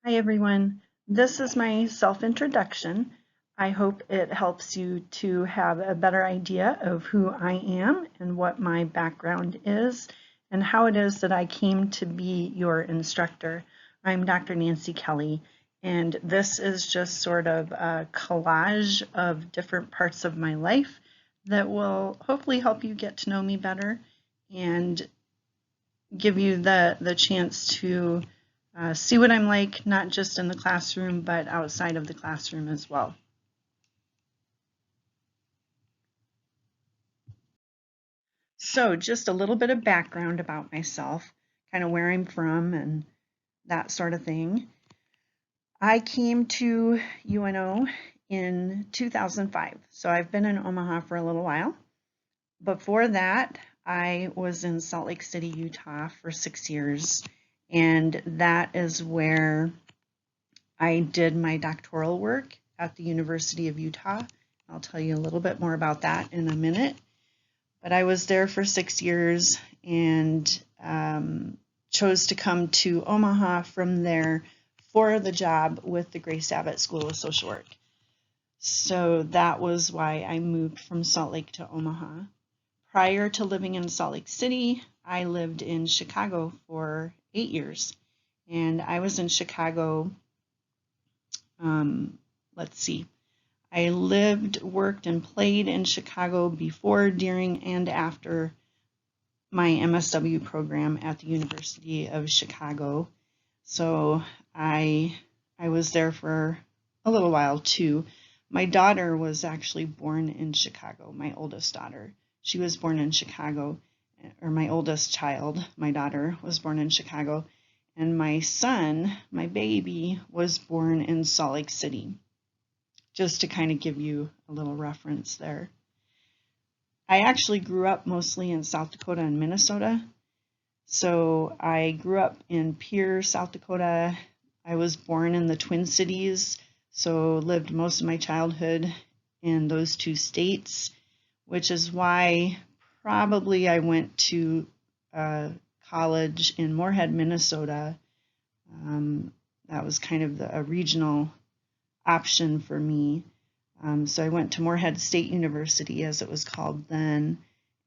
Hi everyone, this is my self-introduction. I hope it helps you to have a better idea of who I am and what my background is and how it is that I came to be your instructor. I'm Dr. Nancy Kelly, and this is just sort of a collage of different parts of my life that will hopefully help you get to know me better and give you the chance to see what I'm like, not just in the classroom, but outside of the classroom as well. So just a little bit of background about myself, kind of where I'm from and that sort of thing. I came to UNO in 2005, so I've been in Omaha for a little while. Before that, I was in Salt Lake City, Utah for 6 years, and that is where I did my doctoral work at the University of Utah. I'll tell you a little bit more about that in a minute. But I was there for 6 years and chose to come to Omaha from there for the job with the Grace Abbott School of Social Work. So that was why I moved from Salt Lake to Omaha. Prior to living in Salt Lake City, I lived in Chicago for 8 years. And I was in Chicago, let's see, I lived, worked, and played in Chicago before, during, and after my MSW program at the University of Chicago. So I was there for a little while too. My daughter was actually born in Chicago, my oldest daughter. She was born in Chicago, or my oldest child, my daughter, was born in Chicago. And my son, my baby, was born in Salt Lake City, just to kind of give you a little reference there. I actually grew up mostly in South Dakota and Minnesota. So I grew up in Pierre, South Dakota. I was born in the Twin Cities, so lived most of my childhood in those two states, which is why probably I went to college in Moorhead, Minnesota. That was kind of a regional option for me. So I went to Moorhead State University, as it was called then.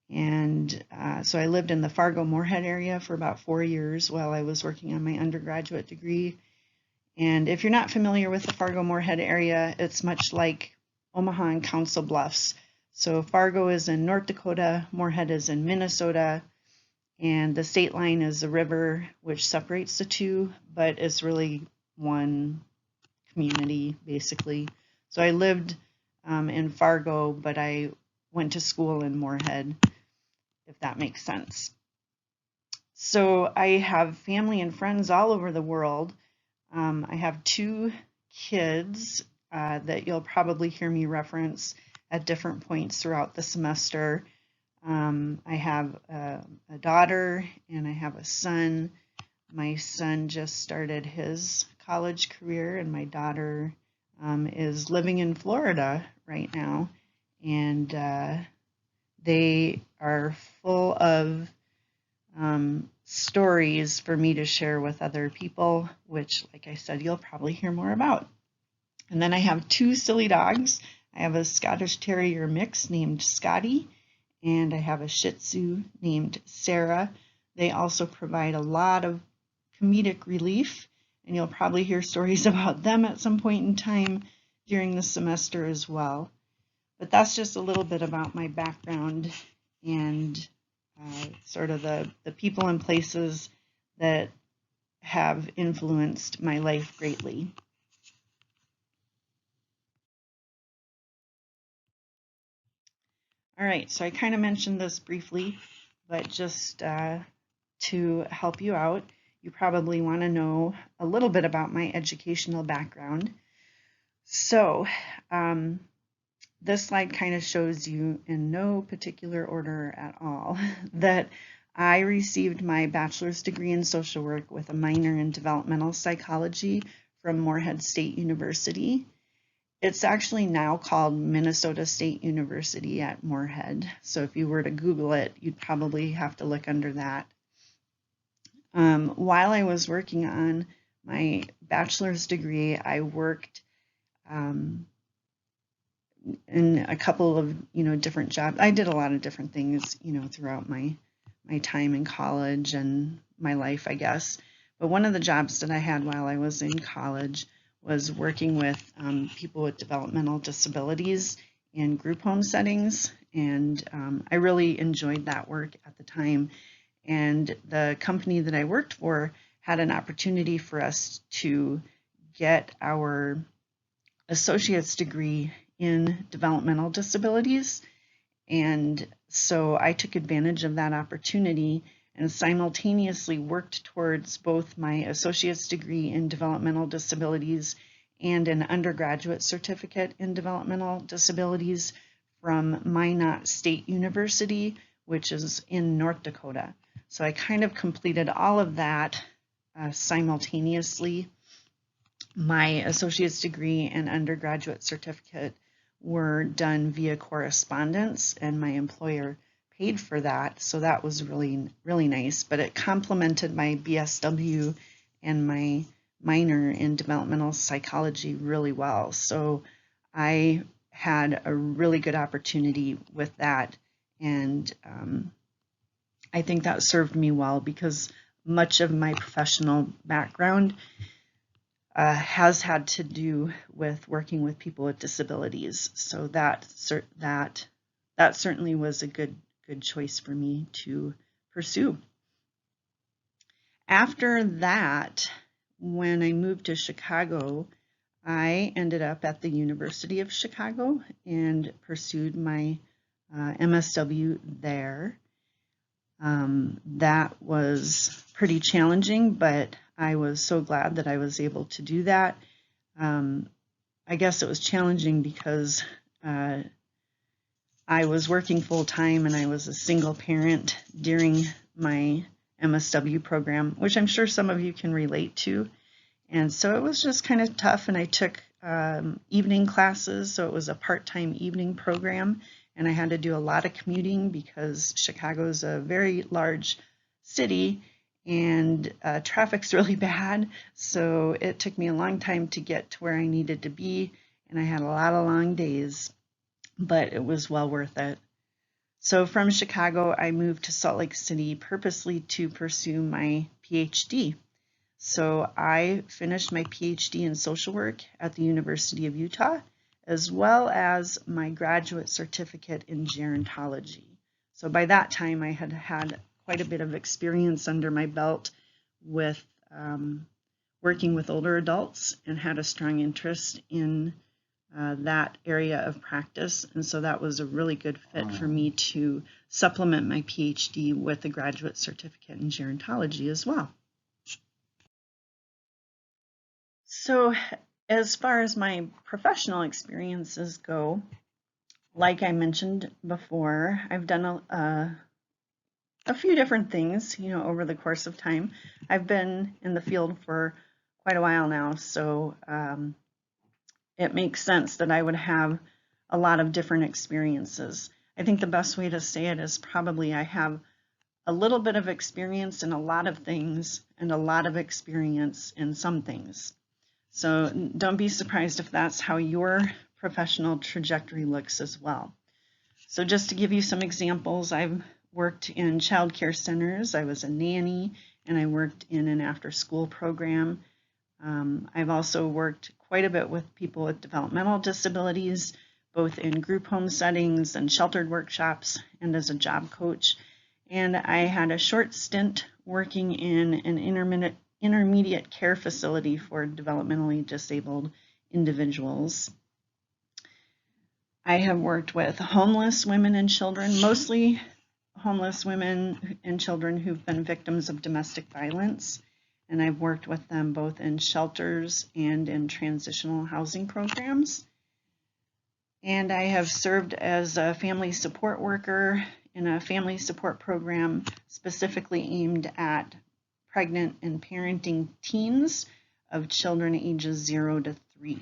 And so I lived in the Fargo-Moorhead area for about 4 years while I was working on my undergraduate degree. And if you're not familiar with the Fargo-Moorhead area, it's much like Omaha and Council Bluffs. So Fargo is in North Dakota, Moorhead is in Minnesota, and the state line is a river which separates the two, but it's really one community, basically. So I lived in Fargo, but I went to school in Moorhead, if that makes sense. So I have family and friends all over the world. I have 2 kids that you'll probably hear me reference at different points throughout the semester. I have a daughter and I have a son. My son just started his college career, and my daughter is living in Florida right now. And they are full of stories for me to share with other people, which, like I said, you'll probably hear more about. And then I have 2 silly dogs. I have a Scottish Terrier mix named Scotty, and I have a Shih Tzu named Sarah. They also provide a lot of comedic relief, and you'll probably hear stories about them at some point in time during the semester as well. But that's just a little bit about my background and sort of the people and places that have influenced my life greatly. All right, so I kind of mentioned this briefly, but just to help you out, you probably want to know a little bit about my educational background. So this slide kind of shows you in no particular order at all that I received my bachelor's degree in social work with a minor in developmental psychology from Moorhead State University. It's actually now called Minnesota State University at Moorhead. So if you were to Google it, you'd probably have to look under that. While I was working on my bachelor's degree, I worked in a couple of different jobs. I did a lot of different things throughout my time in college and my life, I guess. But one of the jobs that I had while I was in college was working with people with developmental disabilities in group home settings, and I really enjoyed that work at the time. And the company that I worked for had an opportunity for us to get our associate's degree in developmental disabilities. And so I took advantage of that opportunity and simultaneously worked towards both my associate's degree in developmental disabilities and an undergraduate certificate in developmental disabilities from Minot State University, which is in North Dakota. So I kind of completed all of that simultaneously. My associate's degree and undergraduate certificate were done via correspondence, and my employer paid for that, so that was really, really nice. But it complemented my BSW and my minor in developmental psychology really well. So I had a really good opportunity with that, and I think that served me well because much of my professional background has had to do with working with people with disabilities. So that certainly was a good choice for me to pursue. After that, when I moved to Chicago, I ended up at the University of Chicago and pursued my MSW there. That was pretty challenging, but I was so glad that I was able to do that. I guess it was challenging because I was working full time and I was a single parent during my MSW program, which I'm sure some of you can relate to. And so it was just kind of tough, and I took evening classes, so it was a part-time evening program, and I had to do a lot of commuting because Chicago is a very large city and traffic's really bad, so it took me a long time to get to where I needed to be, and I had a lot of long days, but it was well worth it. So from Chicago, I moved to Salt Lake City purposely to pursue my PhD. So I finished my PhD in social work at the University of Utah, as well as my graduate certificate in gerontology. So by that time, I had had quite a bit of experience under my belt with working with older adults and had a strong interest in that area of practice. And so that was a really good fit for me to supplement my PhD with a graduate certificate in gerontology as well. So as far as my professional experiences go, like I mentioned before, I've done a few different things, over the course of time. I've been in the field for quite a while now, so it makes sense that I would have a lot of different experiences. I think the best way to say it is probably I have a little bit of experience in a lot of things and a lot of experience in some things. So don't be surprised if that's how your professional trajectory looks as well. So just to give you some examples, I've worked in child care centers, I was a nanny, and I worked in an after-school program. I've also worked quite a bit with people with developmental disabilities, both in group home settings and sheltered workshops and as a job coach. And I had a short stint working in an intermediate care facility for developmentally disabled individuals. I have worked with homeless women and children, mostly homeless women and children who've been victims of domestic violence. And I've worked with them both in shelters and in transitional housing programs. And I have served as a family support worker in a family support program specifically aimed at pregnant and parenting teens of children ages 0 to 3.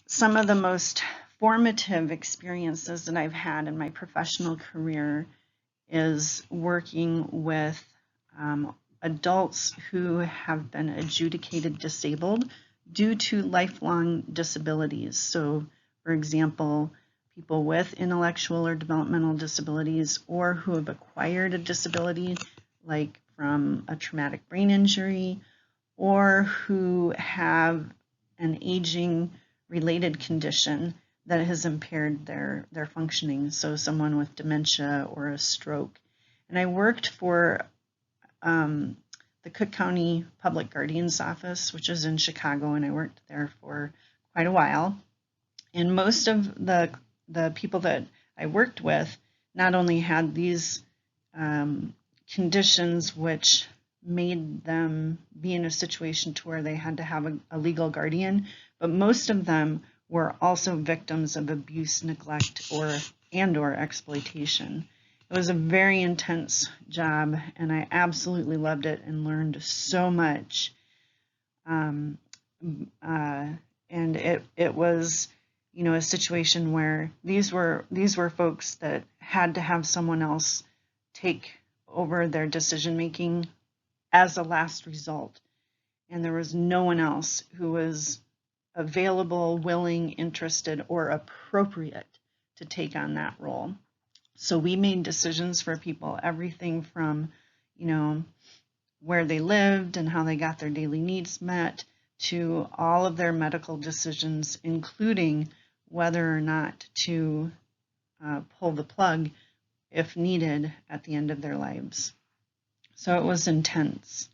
Some of the most formative experiences that I've had in my professional career is working with adults who have been adjudicated disabled due to lifelong disabilities. So, for example, people with intellectual or developmental disabilities, or who have acquired a disability like from a traumatic brain injury, or who have an aging related condition that has impaired their functioning. So someone with dementia or a stroke. And I worked for the Cook County Public Guardian's Office, which is in Chicago, and I worked there for quite a while. And most of the people that I worked with not only had these conditions which made them be in a situation to where they had to have a legal guardian, but most of them were also victims of abuse, neglect, or exploitation. It was a very intense job, and I absolutely loved it and learned so much. And it was, you know, a situation where these were folks that had to have someone else take over their decision making as a last result, and there was no one else who was available, willing, interested, or appropriate to take on that role. So we made decisions for people, everything from, you know, where they lived and how they got their daily needs met, to all of their medical decisions, including whether or not to pull the plug if needed at the end of their lives. So it was intense.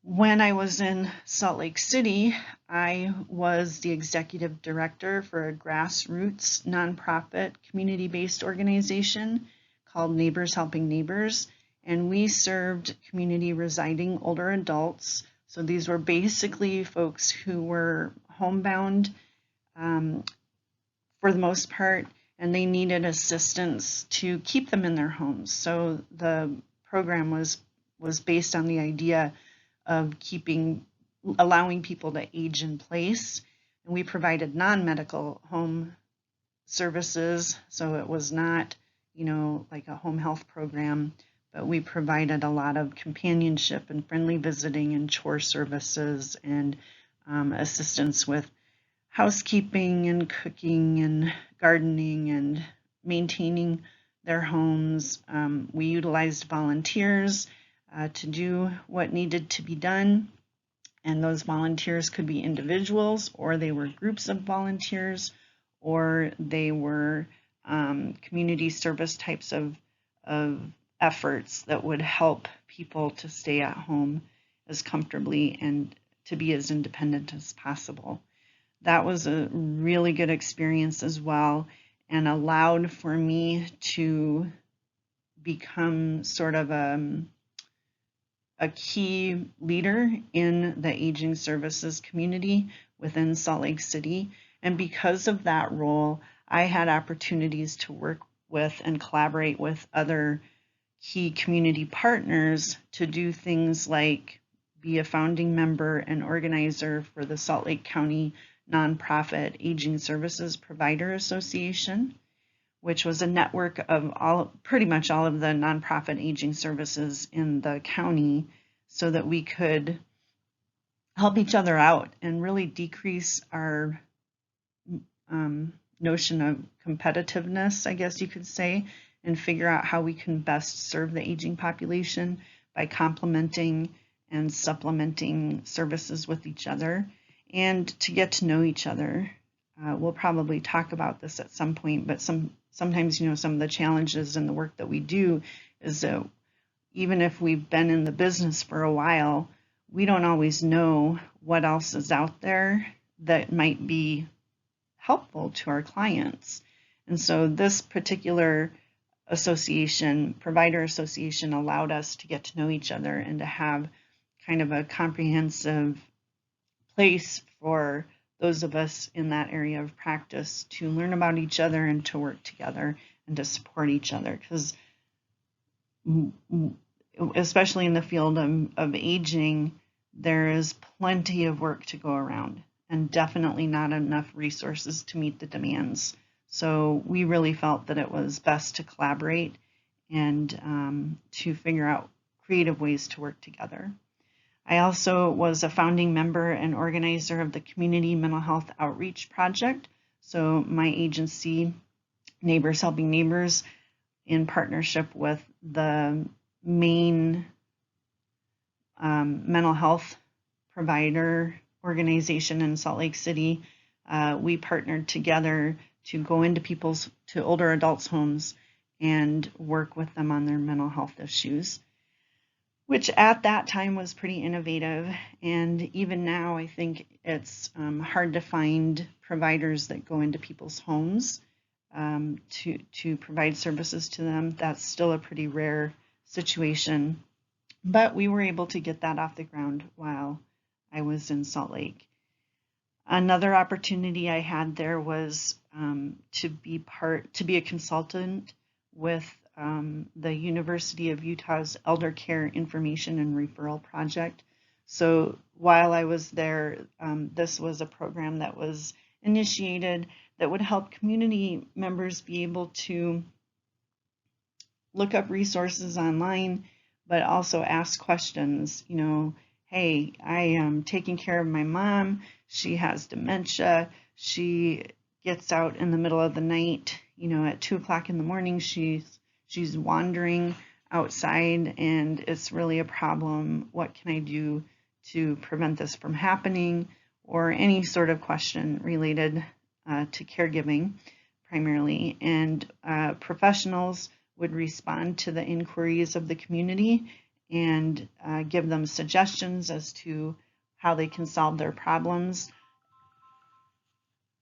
When I was in Salt Lake City, I was the executive director for a grassroots nonprofit community-based organization called Neighbors Helping Neighbors, and we served community residing older adults. So these were basically folks who were homebound for the most part, and they needed assistance to keep them in their homes. So the program was based on the idea of allowing people to age in place. And we provided non-medical home services, so it was not, you know, like a home health program, but we provided a lot of companionship and friendly visiting and chore services and assistance with housekeeping and cooking and gardening and maintaining their homes. We utilized volunteers to do what needed to be done, and those volunteers could be individuals, or they were groups of volunteers, or they were community service types of efforts that would help people to stay at home as comfortably and to be as independent as possible. That was a really good experience as well, and allowed for me to become sort of a key leader in the aging services community within Salt Lake City. And because of that role, I had opportunities to work with and collaborate with other key community partners to do things like be a founding member and organizer for the Salt Lake County Nonprofit Aging Services Provider Association, which was a network of pretty much all of the nonprofit aging services in the county, so that we could help each other out and really decrease our notion of competitiveness, I guess you could say, and figure out how we can best serve the aging population by complementing and supplementing services with each other, and to get to know each other. We'll probably talk about this at some point, but sometimes, you know, some of the challenges in the work that we do is that even if we've been in the business for a while, we don't always know what else is out there that might be helpful to our clients. And so this particular association, provider association, allowed us to get to know each other and to have kind of a comprehensive place for those of us in that area of practice to learn about each other and to work together and to support each other. Because especially in the field of aging, there is plenty of work to go around and definitely not enough resources to meet the demands. So we really felt that it was best to collaborate and to figure out creative ways to work together. I also was a founding member and organizer of the Community Mental Health Outreach Project. So my agency, Neighbors Helping Neighbors, in partnership with the main mental health provider organization in Salt Lake City, we partnered together to go into older adults' homes and work with them on their mental health issues, which at that time was pretty innovative. And even now, I think it's hard to find providers that go into people's homes to provide services to them. That's still a pretty rare situation. But we were able to get that off the ground while I was in Salt Lake. Another opportunity I had there was to be a consultant with the University of Utah's Elder Care Information and Referral Project. So while I was there, this was a program that was initiated that would help community members be able to look up resources online, but also ask questions. You know, hey, I am taking care of my mom. She has dementia. She gets out in the middle of the night, you know, at 2 o'clock in the morning, she's wandering outside and it's really a problem. What can I do to prevent this from happening? Or any sort of question related to caregiving primarily. And professionals would respond to the inquiries of the community and give them suggestions as to how they can solve their problems,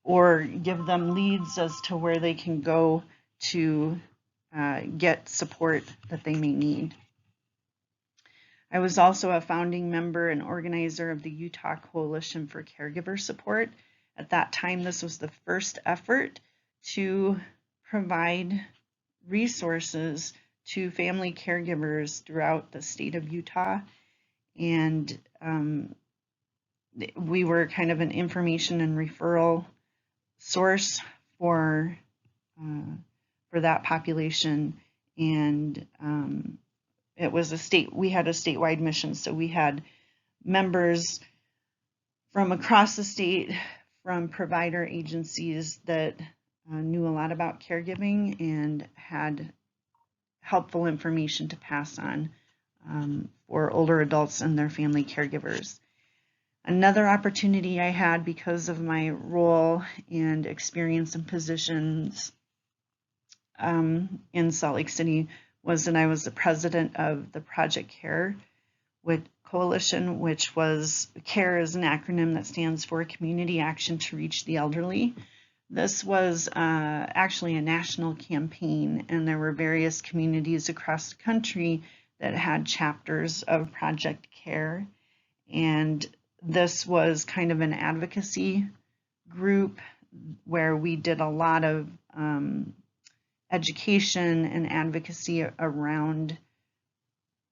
or give them leads as to where they can go to get support that they may need. I was also a founding member and organizer of the Utah Coalition for Caregiver Support. At that time, this was the first effort to provide resources to family caregivers throughout the state of Utah. And we were kind of an information and referral source for that population. And it was we had a statewide mission. So we had members from across the state, from provider agencies that knew a lot about caregiving and had helpful information to pass on for older adults and their family caregivers. Another opportunity I had because of my role and experience and positions in Salt Lake City was that I was the president of the Project CARE Coalition, which was CARE is an acronym that stands for Community Action to Reach the Elderly. This was actually a national campaign, and there were various communities across the country that had chapters of Project CARE. And this was kind of an advocacy group where we did a lot of education and advocacy around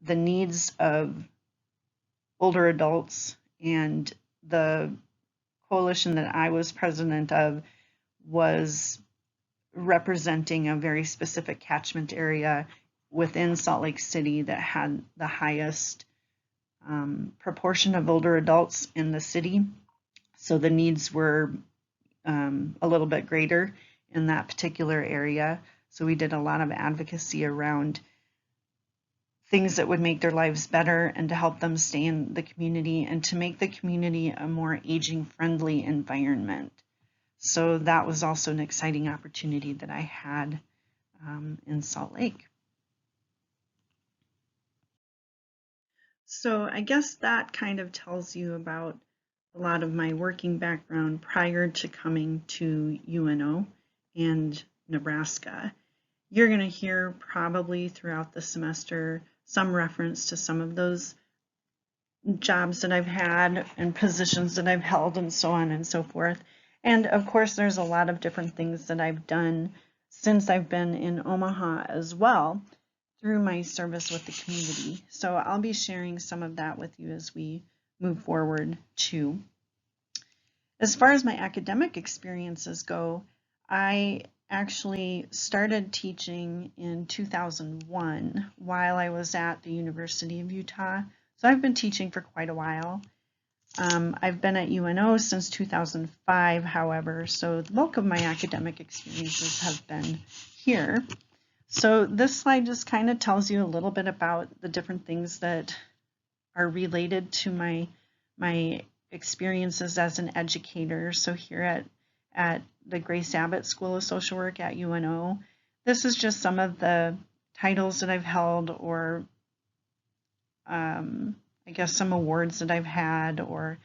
the needs of older adults. And the coalition that I was president of was representing a very specific catchment area within Salt Lake City that had the highest proportion of older adults in the city. So the needs were a little bit greater in that particular area. So we did a lot of advocacy around things that would make their lives better and to help them stay in the community and to make the community a more aging-friendly environment. So that was also an exciting opportunity that I had in Salt Lake. So I guess that kind of tells you about a lot of my working background prior to coming to UNO and Nebraska. You're going to hear probably throughout the semester some reference to some of those jobs that I've had and positions that I've held and so on and so forth. And of course, there's a lot of different things that I've done since I've been in Omaha as well through my service with the community. So I'll be sharing some of that with you as we move forward too. As far as my academic experiences go, I actually started teaching in 2001 while I was at the University of Utah. So I've been teaching for quite a while. I've been at UNO since 2005, however, so the bulk of my academic experiences have been here. So this slide just kind of tells you a little bit about the different things that are related to my experiences as an educator. So here at the Grace Abbott School of Social Work at UNO, this is just some of the titles that I've held, or I guess some awards that I've had, or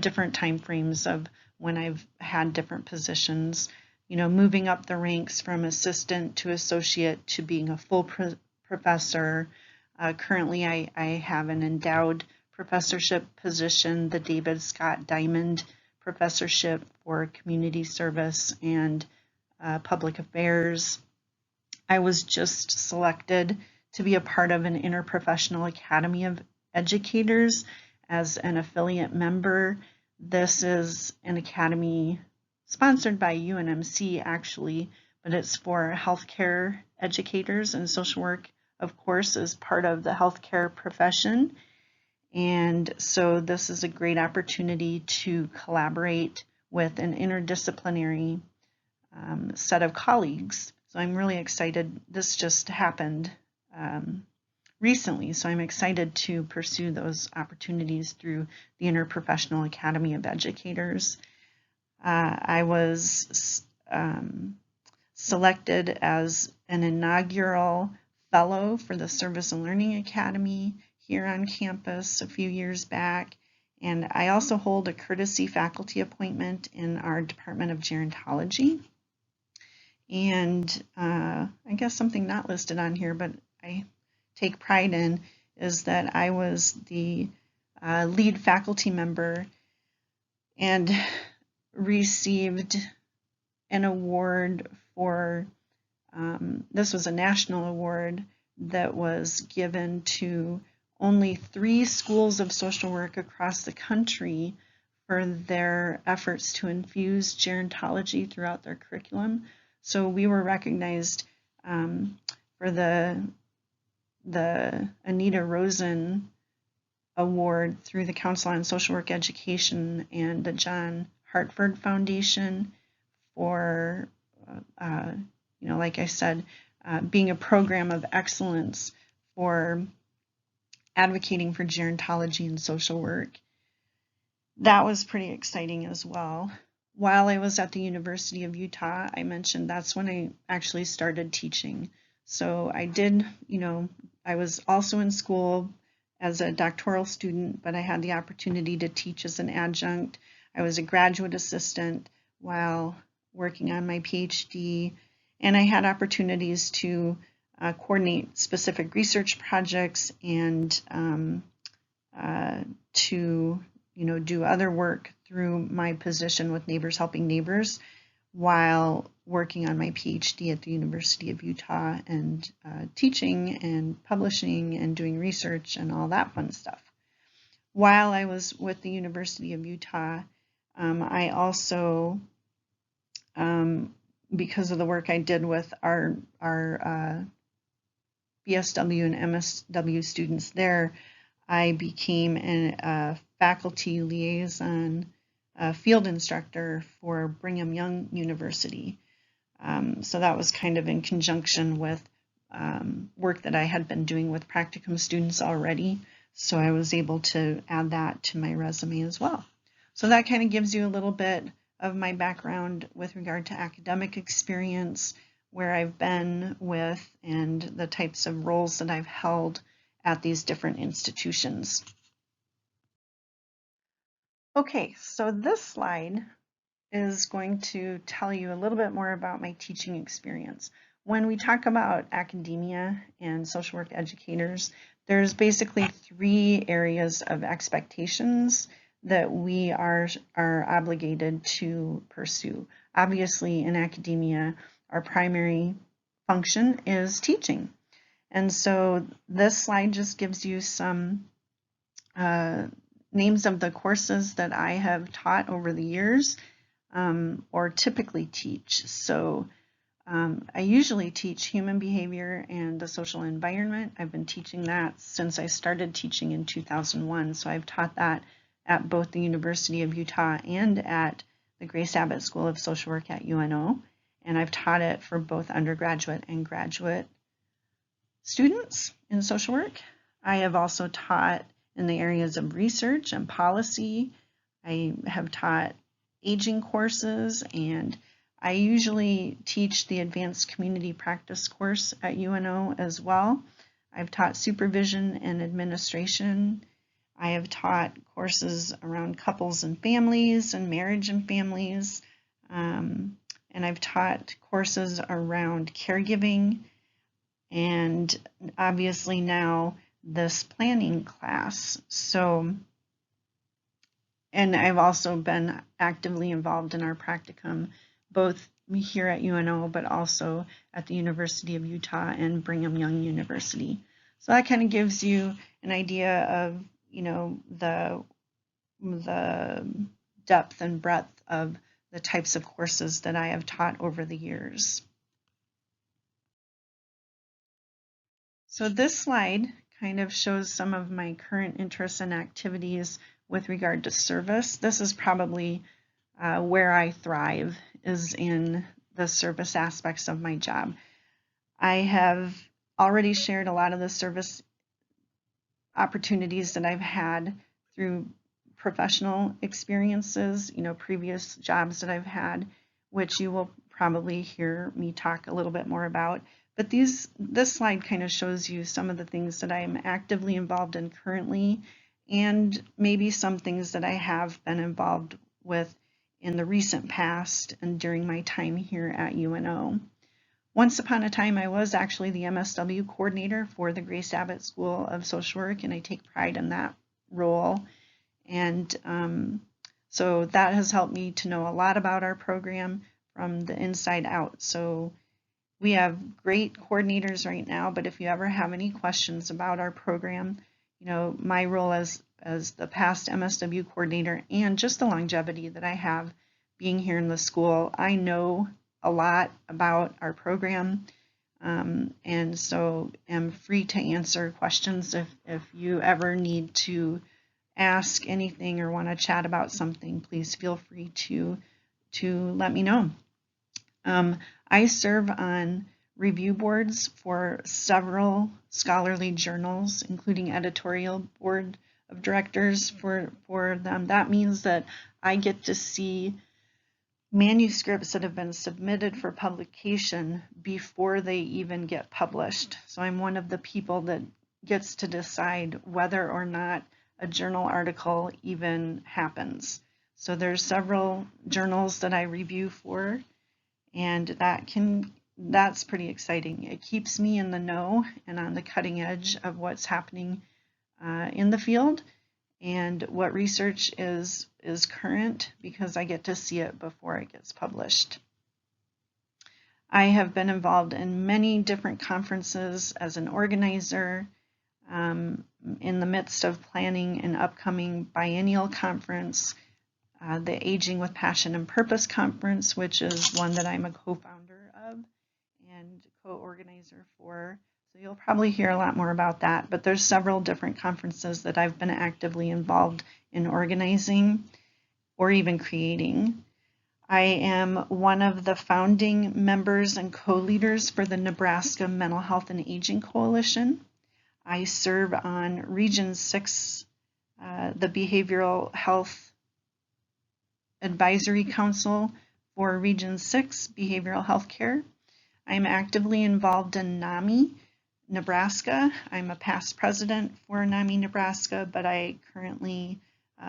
different time frames of when I've had different positions, moving up the ranks from assistant to associate to being a full professor. Currently I have an endowed professorship position, the David Scott Diamond Professorship for Community Service and Public Affairs. I was just selected to be a part of an Interprofessional Academy of Educators as an affiliate member. This is an academy sponsored by UNMC actually, but it's for healthcare educators, and social work, of course, is part of the healthcare profession. And so this is a great opportunity to collaborate with an interdisciplinary set of colleagues. So I'm really excited. This just happened recently, so I'm excited to pursue those opportunities through the Interprofessional Academy of Educators. I was selected as an inaugural fellow for the Service and Learning Academy here on campus a few years back, and I also hold a courtesy faculty appointment in our Department of Gerontology. And I guess something not listed on here, but I take pride in, is that I was the lead faculty member and received an award for, this was a national award that was given to only 3 schools of social work across the country for their efforts to infuse gerontology throughout their curriculum. So we were recognized for the Anita Rosen Award through the Council on Social Work Education and the John Hartford Foundation for, like I said, being a program of excellence for advocating for gerontology and social work. That was pretty exciting as well. While I was at the University of Utah, I mentioned that's when I actually started teaching. So I did, I was also in school as a doctoral student, but I had the opportunity to teach as an adjunct. I was a graduate assistant while working on my PhD, and I had opportunities to coordinate specific research projects and to do other work through my position with Neighbors Helping Neighbors while working on my PhD at the University of Utah and teaching and publishing and doing research and all that fun stuff. While I was with the University of Utah, I also, because of the work I did with our BSW and MSW students there, I became a faculty liaison field instructor for Brigham Young University. So that was kind of in conjunction with work that I had been doing with practicum students already. So I was able to add that to my resume as well. So that kind of gives you a little bit of my background with regard to academic experience, where I've been with, and the types of roles that I've held at these different institutions. Okay, so this slide is going to tell you a little bit more about my teaching experience. When we talk about academia and social work educators, there's basically 3 areas of expectations that we are obligated to pursue. Obviously, in academia, our primary function is teaching. And so this slide just gives you some names of the courses that I have taught over the years or typically teach. So I usually teach human behavior and the social environment. I've been teaching that since I started teaching in 2001. So I've taught that at both the University of Utah and at the Grace Abbott School of Social Work at UNO. And I've taught it for both undergraduate and graduate students in social work. I have also taught in the areas of research and policy. I have taught aging courses, and I usually teach the advanced community practice course at UNO as well. I've taught supervision and administration. I have taught courses around couples and families and marriage and families. And I've taught courses around caregiving, and obviously now this planning class. So, and I've also been actively involved in our practicum, both here at UNO, but also at the University of Utah and Brigham Young University. So that kind of gives you an idea of, you know, the depth and breadth of the types of courses that I have taught over the years. So this slide kind of shows some of my current interests and activities with regard to service. This is probably where I thrive, is in the service aspects of my job. I have already shared a lot of the service opportunities that I've had through professional experiences, you know, previous jobs that I've had, which you will probably hear me talk a little bit more about. But this slide kind of shows you some of the things that I am actively involved in currently, and maybe some things that I have been involved with in the recent past and during my time here at UNO. Once upon a time, I was actually the MSW coordinator for the Grace Abbott School of Social Work, and I take pride in that role. And so that has helped me to know a lot about our program from the inside out. So we have great coordinators right now, but if you ever have any questions about our program, you know, my role as the past MSW coordinator and just the longevity that I have being here in the school, I know a lot about our program, and so am free to answer questions if you ever need to ask anything or want to chat about something. Please feel free to let me know. I serve on review boards for several scholarly journals, including editorial board of directors for them. That means that I get to see manuscripts that have been submitted for publication before they even get published. So I'm one of the people that gets to decide whether or not a journal article even happens. So there's several journals that I review for, and that's pretty exciting. It keeps me in the know and on the cutting edge of what's happening in the field and what research is current, because I get to see it before it gets published. I have been involved in many different conferences as an organizer, in the midst of planning an upcoming biennial conference, the Aging with Passion and Purpose Conference, which is one that I'm a co-founder of and co-organizer for. So you'll probably hear a lot more about that, but there's several different conferences that I've been actively involved in organizing or even creating. I am one of the founding members and co-leaders for the Nebraska Mental Health and Aging Coalition. I serve on Region 6, the Behavioral Health Advisory Council for Region 6 Behavioral Health Care. I'm actively involved in NAMI Nebraska. I'm a past president for NAMI Nebraska, but I currently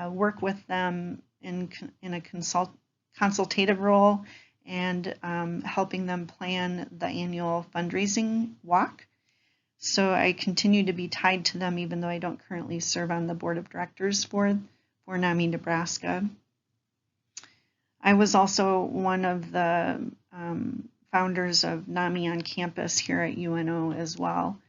work with them in a consultative role and helping them plan the annual fundraising walk. So I continue to be tied to them, even though I don't currently serve on the board of directors for NAMI Nebraska. I was also one of the founders of NAMI on Campus here at UNO as well.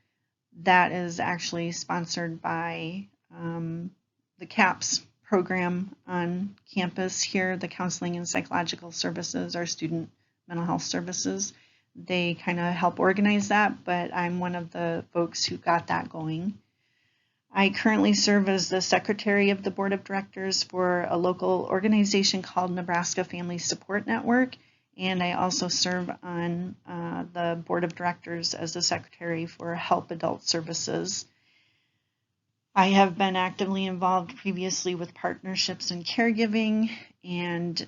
That is actually sponsored by the CAPS program on campus here, the Counseling and Psychological Services, our student mental health services. They kind of help organize that, but I'm one of the folks who got that going. I currently serve as the secretary of the board of directors for a local organization called Nebraska Family Support Network, and I also serve on the board of directors as the secretary for Help Adult Services. I have been actively involved previously with partnerships and caregiving, and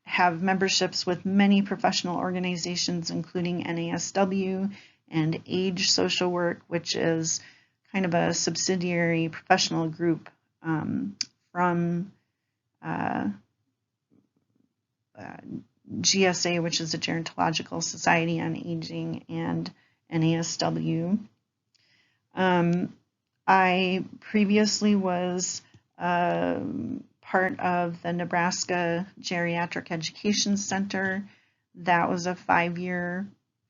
have memberships with many professional organizations, including NASW and Age Social Work, which is kind of a subsidiary professional group from GSA, which is the Gerontological Society on Aging, and NASW. I previously was part of the Nebraska Geriatric Education Center. That was a 5-year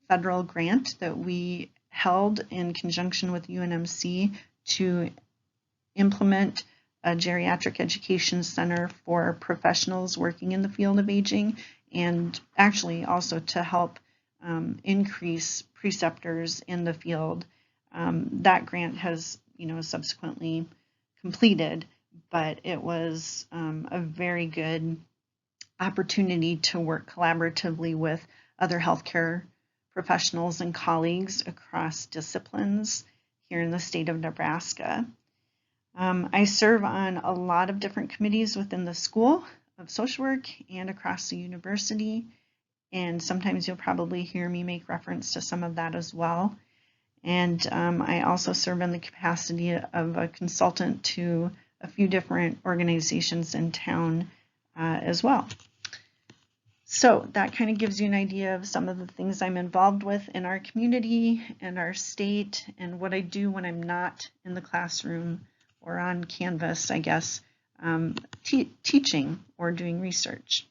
federal grant that we held in conjunction with UNMC to implement a geriatric education center for professionals working in the field of aging, and actually also to help increase preceptors in the field. That grant has, subsequently completed, but it was a very good opportunity to work collaboratively with other healthcare professionals and colleagues across disciplines here in the state of Nebraska. I serve on a lot of different committees within the School of Social Work and across the university, and sometimes you'll probably hear me make reference to some of that as well. And I also serve in the capacity of a consultant to a few different organizations in town as well. So that kind of gives you an idea of some of the things I'm involved with in our community and our state, and what I do when I'm not in the classroom or on Canvas, I guess, teaching or doing research.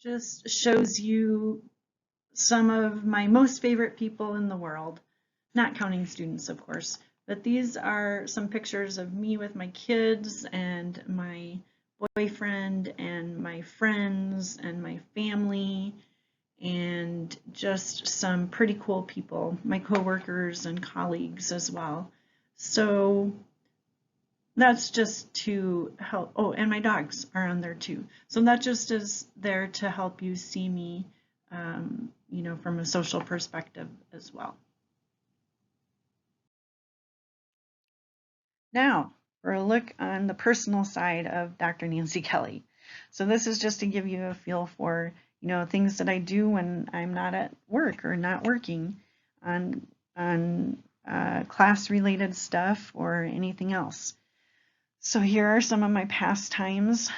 Just shows you some of my most favorite people in the world, not counting students, of course, but these are some pictures of me with my kids and my boyfriend and my friends and my family, and just some pretty cool people, my coworkers and colleagues as well. So that's just to help. Oh, and my dogs are on there too. So that just is there to help you see me, from a social perspective as well. Now, for a look on the personal side of Dr. Nancy Kelly. So this is just to give you a feel for, things that I do when I'm not at work or not working on class-related stuff or anything else. So here are some of my pastimes.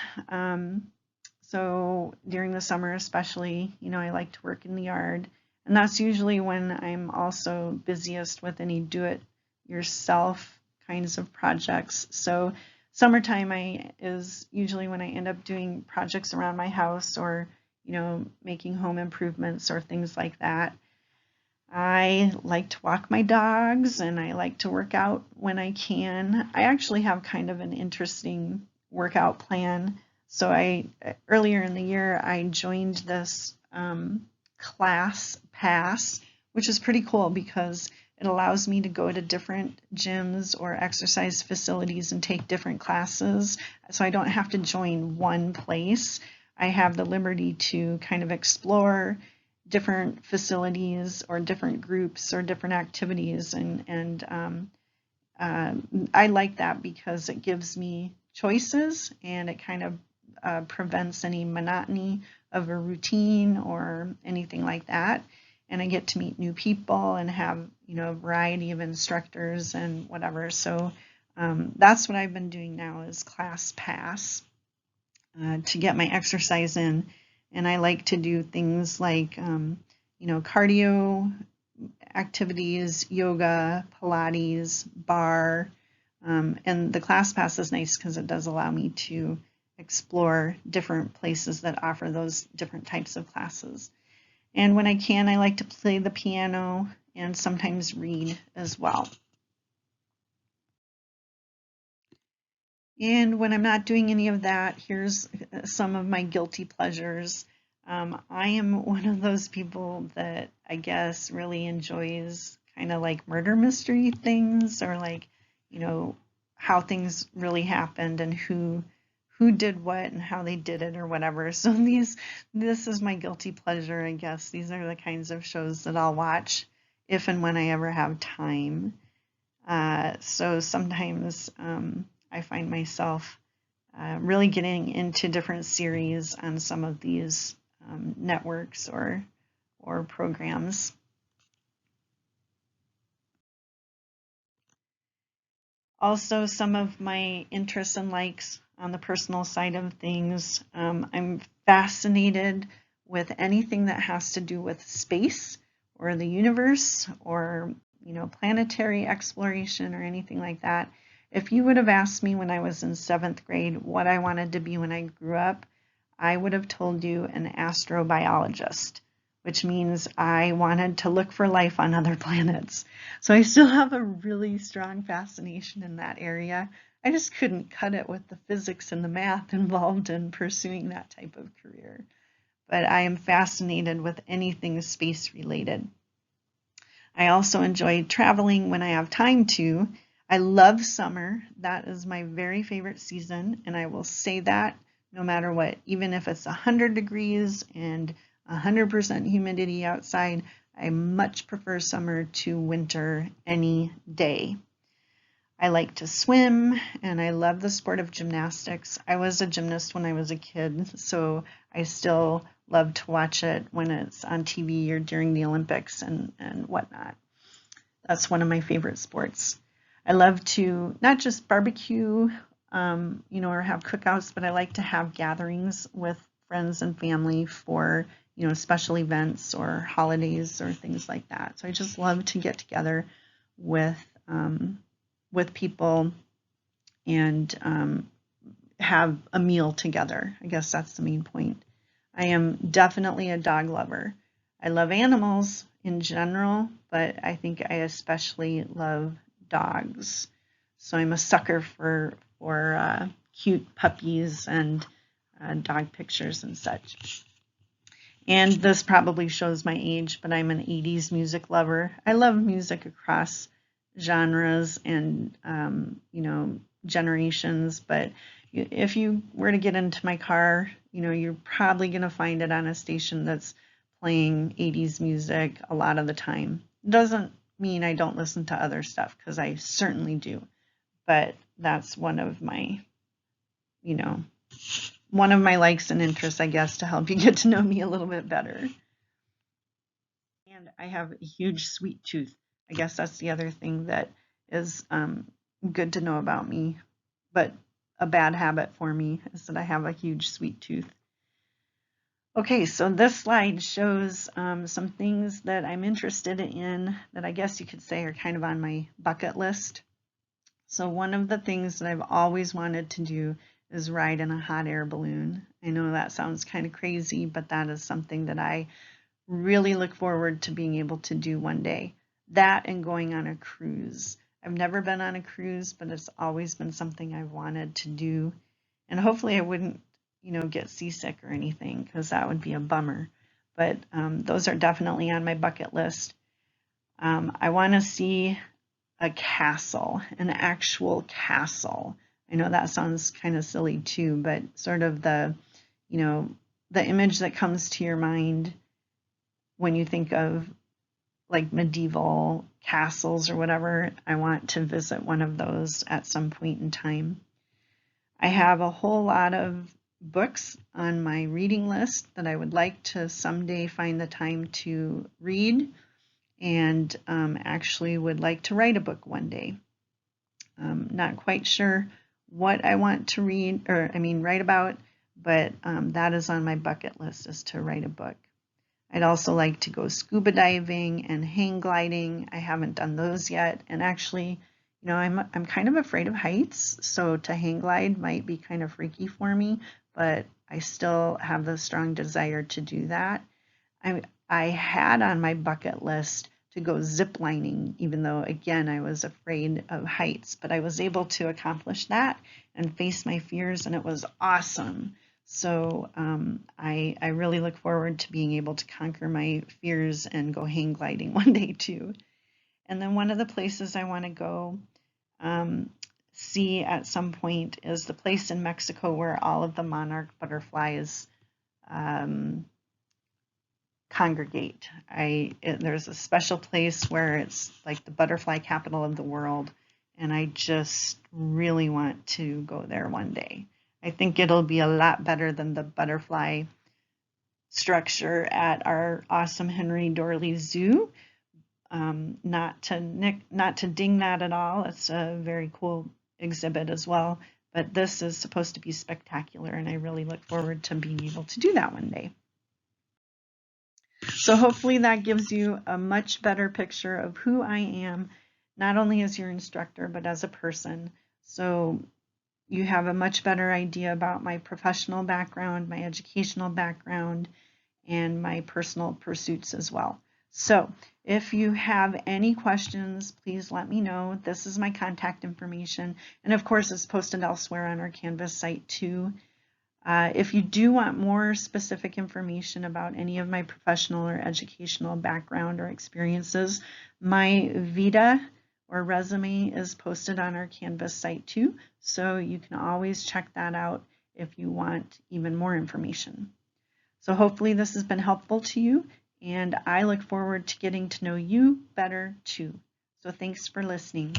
So during the summer especially, I like to work in the yard, And that's usually when I'm also busiest with any do-it-yourself kinds of projects. So summertime is usually when I end up doing projects around my house, or making home improvements or things like that. I like to walk my dogs, and I like to work out when I can. I actually have kind of an interesting workout plan. So earlier in the year, I joined this Class Pass, which is pretty cool because it allows me to go to different gyms or exercise facilities and take different classes. So I don't have to join one place. I have the liberty to kind of explore different facilities or different groups or different activities, and I like that because it gives me choices, and it kind of prevents any monotony of a routine or anything like that. And I get to meet new people and have a variety of instructors and whatever. So that's what I've been doing now, is Class Pass to get my exercise in. And I like to do things like cardio activities, yoga, Pilates, bar, and the Class Pass is nice because it does allow me to explore different places that offer those different types of classes. And when I can, I like to play the piano and sometimes read as well. And when I'm not doing any of that, here's some of my guilty pleasures. I am one of those people that I guess really enjoys kind of like murder mystery things, or like, how things really happened and who did what and how they did it or whatever. So this is my guilty pleasure, I guess. These are the kinds of shows that I'll watch if and when I ever have time. So sometimes I find myself really getting into different series on some of these networks or programs. Also, some of my interests and likes on the personal side of things. I'm fascinated with anything that has to do with space or the universe, or planetary exploration or anything like that. If you would have asked me when I was in 7th grade what I wanted to be when I grew up, I would have told you an astrobiologist, which means I wanted to look for life on other planets. So I still have a really strong fascination in that area. I just couldn't cut it with the physics and the math involved in pursuing that type of career. But I am fascinated with anything space related. I also enjoy traveling when I have time to. I love summer. That is my very favorite season, and I will say that no matter what. Even if it's 100 degrees and 100% humidity outside, I much prefer summer to winter any day. I like to swim, and I love the sport of gymnastics. I was a gymnast when I was a kid, so I still love to watch it when it's on TV or during the Olympics and whatnot. That's one of my favorite sports. I love to not just barbecue, or have cookouts, but I like to have gatherings with friends and family for, special events or holidays or things like that. So I just love to get together with people and have a meal together. I guess that's the main point. I am definitely a dog lover. I love animals in general, but I think I especially love dogs. So I'm a sucker for cute puppies and dog pictures and such. And this probably shows my age, but I'm an 80s music lover. I love music across genres and generations, but if you were to get into my car, you're probably going to find it on a station that's playing 80s music a lot of the time. It doesn't mean I don't listen to other stuff, because I certainly do, but that's one of my likes and interests, I guess, to help you get to know me a little bit better. And I have a huge sweet tooth. I guess that's the other thing that is good to know about me, but a bad habit for me is that I have a huge sweet tooth. Okay, so this slide shows some things that I'm interested in that I guess you could say are kind of on my bucket list. So one of the things that I've always wanted to do is ride in a hot air balloon. I know that sounds kind of crazy, but that is something that I really look forward to being able to do one day. That and going on a cruise. I've never been on a cruise, but it's always been something I've wanted to do. And hopefully I wouldn't, get seasick or anything, because that would be a bummer. But those are definitely on my bucket list. I want to see a castle, an actual castle. I know that sounds kind of silly too, but sort of the image that comes to your mind when you think of like medieval castles or whatever. I want to visit one of those at some point in time. I have a whole lot of books on my reading list that I would like to someday find the time to read, and actually would like to write a book one day. Not quite sure what I want to write about, but that is on my bucket list, is to write a book. I'd also like to go scuba diving and hang gliding. I haven't done those yet, and actually, I'm kind of afraid of heights, so to hang glide might be kind of freaky for me, but I still have the strong desire to do that. I had on my bucket list to go zip lining, even though, again, I was afraid of heights, but I was able to accomplish that and face my fears, and it was awesome. So I really look forward to being able to conquer my fears and go hang gliding one day too. And then one of the places I want to go see at some point is the place in Mexico where all of the monarch butterflies congregate. There's a special place where it's like the butterfly capital of the world, and I just really want to go there one day. I think it'll be a lot better than the butterfly structure at our awesome Henry Dorley Zoo. Not to ding that at all. It's a very cool exhibit as well, but this is supposed to be spectacular, and I really look forward to being able to do that one day. So hopefully that gives you a much better picture of who I am, not only as your instructor, but as a person. So you have a much better idea about my professional background, my educational background, and my personal pursuits as well. So if you have any questions, please let me know. This is my contact information. And of course, it's posted elsewhere on our Canvas site too. If you do want more specific information about any of my professional or educational background or experiences, my Vita or resume is posted on our Canvas site too, so you can always check that out if you want even more information. So hopefully this has been helpful to you, and I look forward to getting to know you better too. So thanks for listening.